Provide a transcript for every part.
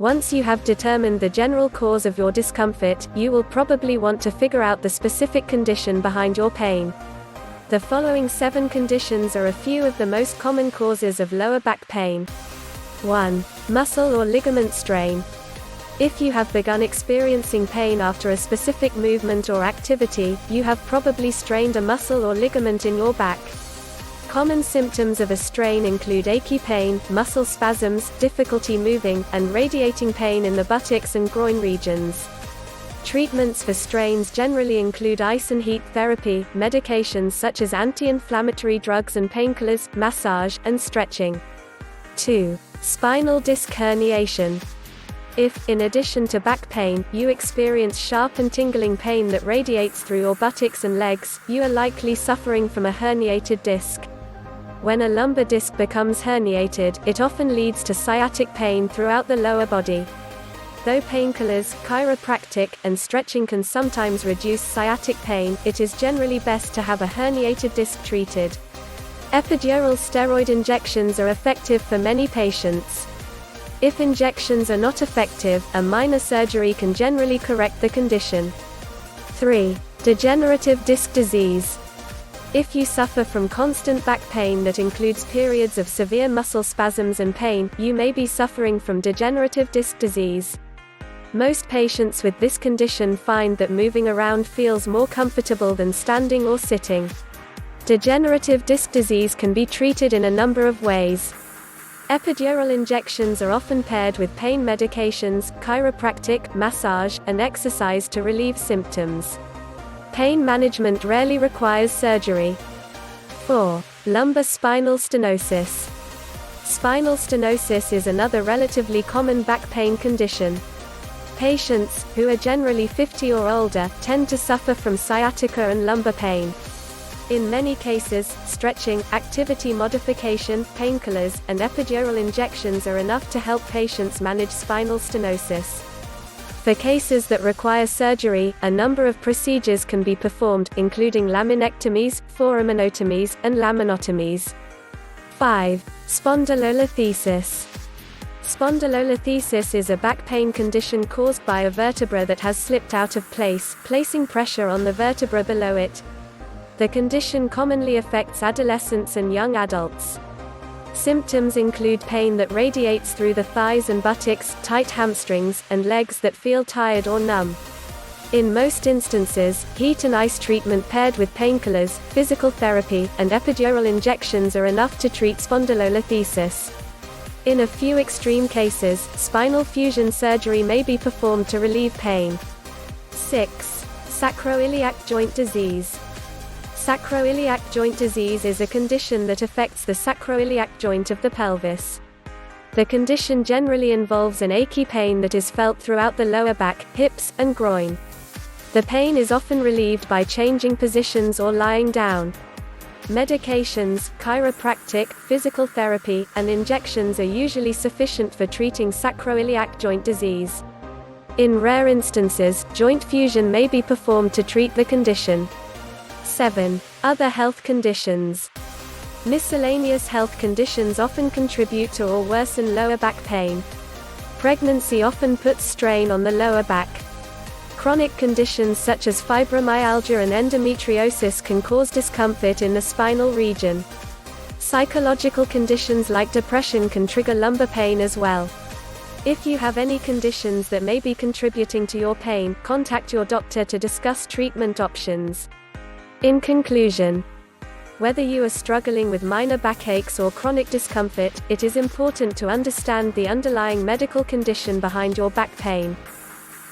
Once you have determined the general cause of your discomfort, you will probably want to figure out the specific condition behind your pain. The following 7 conditions are a few of the most common causes of lower back pain. 1. Muscle or ligament strain. If you have begun experiencing pain after a specific movement or activity, you have probably strained a muscle or ligament in your back. Common symptoms of a strain include achy pain, muscle spasms, difficulty moving, and radiating pain in the buttocks and groin regions. Treatments for strains generally include ice and heat therapy, medications such as anti-inflammatory drugs and painkillers, massage, and stretching. 2. Spinal disc herniation. If, in addition to back pain, you experience sharp and tingling pain that radiates through your buttocks and legs, you are likely suffering from a herniated disc. When a lumbar disc becomes herniated, it often leads to sciatic pain throughout the lower body. Though painkillers, chiropractic, and stretching can sometimes reduce sciatic pain, it is generally best to have a herniated disc treated. Epidural steroid injections are effective for many patients. If injections are not effective, a minor surgery can generally correct the condition. 3. Degenerative disc disease. If you suffer from constant back pain that includes periods of severe muscle spasms and pain, you may be suffering from degenerative disc disease. Most patients with this condition find that moving around feels more comfortable than standing or sitting. Degenerative disc disease can be treated in a number of ways. Epidural injections are often paired with pain medications, chiropractic, massage, and exercise to relieve symptoms. Pain management rarely requires surgery. 4. Lumbar spinal stenosis. Spinal stenosis is another relatively common back pain condition. Patients, who are generally 50 or older, tend to suffer from sciatica and lumbar pain. In many cases, stretching, activity modification, painkillers, and epidural injections are enough to help patients manage spinal stenosis. For cases that require surgery, a number of procedures can be performed, including laminectomies, foraminotomies, and laminotomies. 5. Spondylolisthesis. Spondylolisthesis is a back pain condition caused by a vertebra that has slipped out of place, placing pressure on the vertebra below it. The condition commonly affects adolescents and young adults. Symptoms include pain that radiates through the thighs and buttocks, tight hamstrings, and legs that feel tired or numb. In most instances, heat and ice treatment paired with painkillers, physical therapy, and epidural injections are enough to treat spondylolisthesis. In a few extreme cases, spinal fusion surgery may be performed to relieve pain. 6. Sacroiliac joint disease. Sacroiliac joint disease is a condition that affects the sacroiliac joint of the pelvis. The condition generally involves an achy pain that is felt throughout the lower back, hips, and groin. The pain is often relieved by changing positions or lying down. Medications, chiropractic, physical therapy, and injections are usually sufficient for treating sacroiliac joint disease. In rare instances, joint fusion may be performed to treat the condition. 7. Other health conditions. Miscellaneous health conditions often contribute to or worsen lower back pain. Pregnancy often puts strain on the lower back. Chronic conditions such as fibromyalgia and endometriosis can cause discomfort in the spinal region. Psychological conditions like depression can trigger lumbar pain as well. If you have any conditions that may be contributing to your pain, contact your doctor to discuss treatment options. In conclusion, whether you are struggling with minor backaches or chronic discomfort, it is important to understand the underlying medical condition behind your back pain.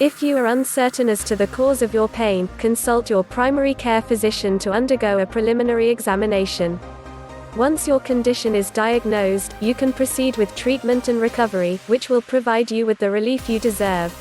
If you are uncertain as to the cause of your pain, consult your primary care physician to undergo a preliminary examination. Once your condition is diagnosed, you can proceed with treatment and recovery, which will provide you with the relief you deserve.